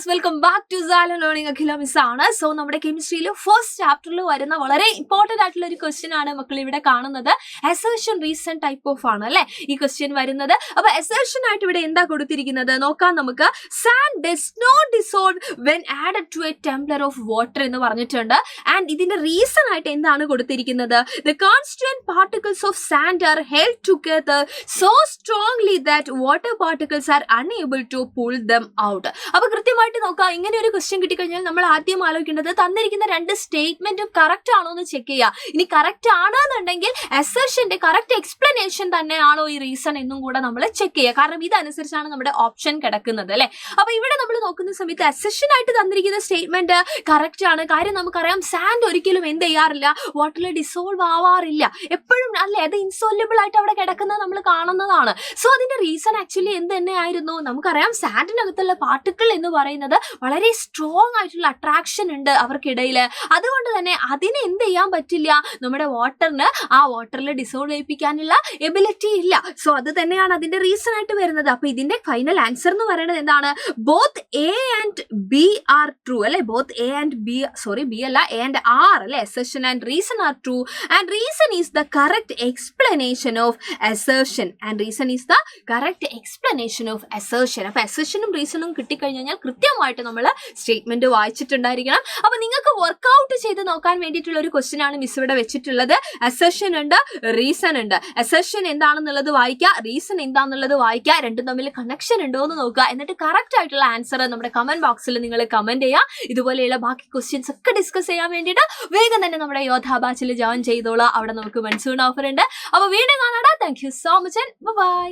Welcome back to സാല learning. Akhila miss ആണ്. So നമ്മുടെ കെമിസ്ട്രിയിൽ ഫസ്റ്റ് ചാപ്റ്ററിൽ വരുന്ന വളരെ ഇമ്പോർട്ടന്റ് ആയിട്ടുള്ള ഒരു ക്വസ്റ്റ്യൻ ആണ് മക്കൾ ഇവിടെ കാണുന്നത്. അസേർഷൻ റീസൺ ടൈപ്പ് ഓഫ് ആണ് അല്ലെ ഈ ക്വസ്റ്റ്യൻ വരുന്നത്. അപ്പൊ അസേർഷൻ ആയിട്ട് ഇവിടെ എന്താ കൊടുത്തിരിക്കുന്നത് നോക്കാം നമുക്ക്. Sand does not dissolve when added to a tumbler of water എന്ന് പറഞ്ഞിട്ടുണ്ട്. ആൻഡ് ഇതിന്റെ റീസൺ ആയിട്ട് എന്താണ് കൊടുത്തിരിക്കുന്നത്? The constituent particles of sand are held together so strongly that water particles are unable to pull them out. അപ്പൊ കൃത്യമായിട്ട് നോക്കാം. ഇങ്ങനെ ഒരു ക്വസ്റ്റ്യൻ കിട്ടിക്കഴിഞ്ഞാൽ നമ്മൾ ആദ്യം ആലോചിക്കേണ്ടത് തന്നിരിക്കുന്ന രണ്ട് സ്റ്റേറ്റ്മെന്റും കറക്റ്റ് ആണോ എന്ന് ചെക്ക് ചെയ്യുക. ഇനി കറക്റ്റ് ആണെന്നുണ്ടെങ്കിൽ അസർഷന്റെ കറക്റ്റ് എക്സ്പ്ലനേഷൻ തന്നെയാണോ ഈ റീസൺ എന്നും കൂടെ നമ്മൾ ചെക്ക് ചെയ്യുക. കാരണം ഇതനുസരിച്ചാണ് നമ്മുടെ ഓപ്ഷൻ കിടക്കുന്നത് അല്ലെ. അപ്പൊ ഇവിടെ നമ്മൾ നോക്കുന്ന സമയത്ത് അസർഷൻ ആയിട്ട് തന്നിരിക്കുന്ന സ്റ്റേറ്റ്മെന്റ് കറക്റ്റ് ആണ്. കാര്യം നമുക്കറിയാം സാൻഡ് ഒരിക്കലും എന്ത് ചെയ്യാറില്ല, വാട്ടറിൽ ഡിസോൾവ് ആവാറില്ല. എപ്പോഴും അല്ലെ അത് ഇൻസോല്യബിൾ ആയിട്ട് അവിടെ കിടക്കുന്നത് നമ്മൾ കാണുന്നതാണ്. സോ അതിന്റെ റീസൺ ആക്ച്വലി എന്ത് തന്നെയായിരുന്നു? നമുക്കറിയാം സാൻഡിനകത്തുള്ള പാർട്ടിക്കിൾ എന്ന് പറയുന്നത് വളരെ സ്ട്രോങ് ആയിട്ടുള്ള അട്രാക്ഷൻ ഉണ്ട് അവർക്കിടയിൽ. അതുകൊണ്ട് തന്നെ അതിന് എന്ത് ചെയ്യാൻ പറ്റില്ല, നമ്മുടെ വാട്ടറിന് ആ വാട്ടറിൽ ഡിസോൾവ് ചെയ്യിപ്പിക്കാനുള്ള എബിലിറ്റി ഇല്ല. സോ അത് തന്നെയാണ് അതിന്റെ റീസൺ ആയിട്ട് വരുന്നത്. അപ്പൊ ഇതിന്റെ ഫൈനൽ ആൻസർ എന്ന് പറയുന്നത് എന്താണ്? Both A and B are true അല്ലെ. Both A and B, sorry B അല്ല, എ ആൻഡ് ആർ അല്ലെ. Assertion and reason are true and reason is the correct explanation of assertion. And reason is the correct explanation of assertion. അപ്പൊ അസർഷനും റീസണും കിട്ടിക്കഴിഞ്ഞാൽ കൃത്യമായിട്ട് നമ്മൾ statement വായിച്ചിട്ടുണ്ടായിരിക്കണം. അപ്പൊ നിങ്ങൾക്ക് workout ചെയ്ത് നോക്കാൻ വേണ്ടിയിട്ടുള്ള ഒരു ക്വസ്റ്റ്യൻ ആണ് മിസ് ഇവിടെ വെച്ചിട്ടുള്ളത്. അസർഷൻ ഉണ്ട്, റീസൺ ഉണ്ട്. അസർഷൻ എന്താണെന്നുള്ളത് വായിക്കുക, റീസൺ എന്താണെന്നുള്ളത് വായിക്കുക. രണ്ടും തമ്മിൽ കണക്ഷൻ ഉണ്ടോ എന്ന് നോക്കുക. എന്നിട്ട് കറക്റ്റ് ആയിട്ടുള്ള ആൻസർ നമ്മുടെ കമന്റ് ബോക്സിൽ നിങ്ങൾ കമന്റ് ചെയ്യുക. ഇതുപോലെയുള്ള ബാക്കി ക്വസ്റ്റ്യൻസ് ഒക്കെ ഡിസ്കസ് ചെയ്യാൻ വേണ്ടിയിട്ട് വേഗം തന്നെ നമ്മുടെ യോദ്ധാ ബാച്ചിൽ ജോയിൻ ചെയ്തോളാം. അവിടെ നമുക്ക് മൺസൂൺ ഓഫർ ഉണ്ട്. അപ്പൊ വീണ്ടും കാണാം. Thank you so much and by.